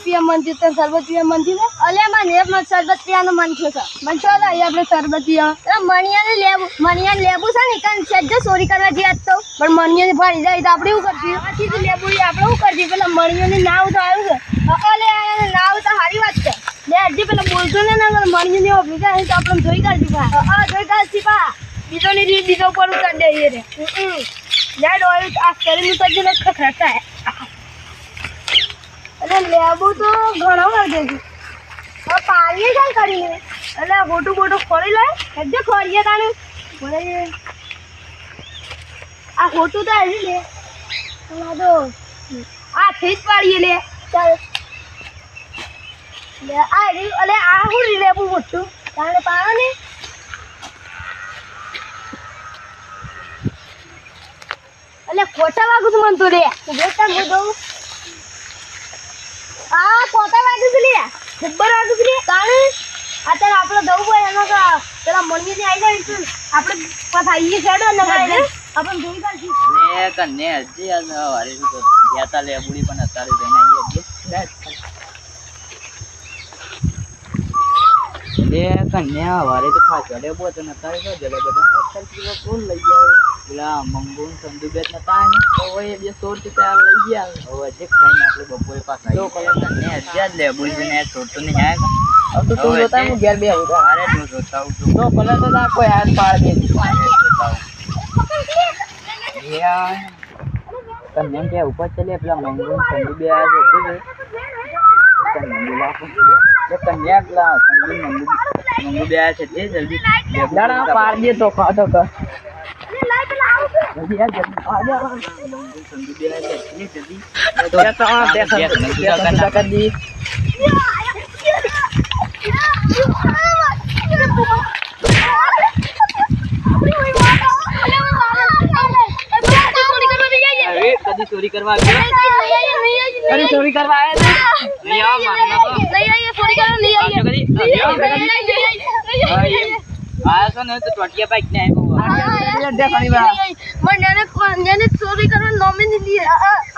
પીવા મન થયું તો શરબત પીવા મન થયું અલે મને શરબત પીવાનું મન થયું છે મને છો આપણે શરબત પીવા મણિયાને લેબુ છે ને કાન સજ્જ ચોરી કરવા જઈએ તો પણ મણિયાને ભરી જાય તો આપણે શું કરશું આથી તો લેબુ આપણે શું કરશું પેલા મણિયાને નાવ તો આવ્યું છે અલે નાવ તો સારી વાત છે લે હજી પેલા બોલતો ને ના મણિયાને ઓફી જાય તો આપણે જોઈ કાઢશું જોઈ કાઢશી પા બીજોની રીત બીજો પર ઉતાર દઈએ રે લેડ ઓઇલ આ શરીરનું તો જ ખખડાતા હે અરે લેબુ તો ઘણો માર દેજો હવે પાણીએ કાંઈ કરીને એટલે ગોટું બોટું ખોરી લે એટલે ખોરીએ તાણે બોલે આ ખોટું તો આવી લે તો આ ફીસ પાડીએ લે ચાલ લે આ રી અલે આ હું લેબુ મોટું તાણે પાડો ને અલે ખોટા વાગું તું મન તો રે બેટા હું દઉં આ ખોટા વાગું તું લે ખબર વાગું તું લે તાણે અત્યારે આપણે દઉં હોય એનો તો પેલા મણીને આવી જાય તો આપણે પથાઈએ છેડો ને આપણે જોઈ કાઢી લે કને હજી આ વારે તો જ્યાતા લે બુડી પણ અત્યારે જઈને આવીએ લે કને વારે તો ખાચો લે બોત ને અત્યારે તો જલે બધા 70 કિલો કોણ લઈ જાય પેલા મંગુન સંદુ બેટ નતા ને તો એ બે 100 થી ચાર લઈ ગયા હવે જે ખાઈને આપણે બપોરે પાછા તો કને હજી લે બુડી ને છોટું નહીં આયા अब तो तुम होता है मैं घर भी आऊंगा अरे तू सोचता हूं तो कलर तो आपको यार पार दे सोचता हूं यार कन्या के ऊपर चले अपना मंगून संदू भी आया जो कन्या को ये कन्या का संदू मंगू भी आया थे जल्दी दाड़ा पार दे तो खा तो कर जल्दी यार जल्दी आ जा संदू भी आया थे जल्दी तो देखा कर दी चोरी करवा अरे चोरी करवा आया नहीं आओ मारना तो नहीं आइए चोरी करने नहीं आइए आया तो नहीं तो टोटिया बाइक ने आया देखनी बा मैंने चोरी करने नॉमिन लिए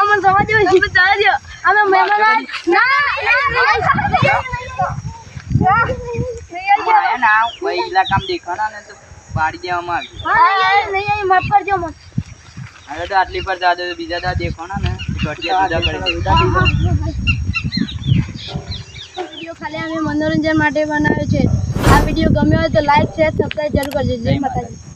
हम समझ में जीव जा दिया हम मेहमान ना कोई इलाका में देखना ने तो पाड़ी देवा मार नहीं आई मत पर जो मत अरे तो आटली पर जा दे बीजा दा देखो ना ने टोटिया पूजा करे वीडियो खाली અમે મનોરંજન માટે બનાવ્યો છે આ વિડિયો ગમ્યો હોય તો લાઈક શેર સબસ્ક્રાઇબ જરૂર કરજો જય માતાજી।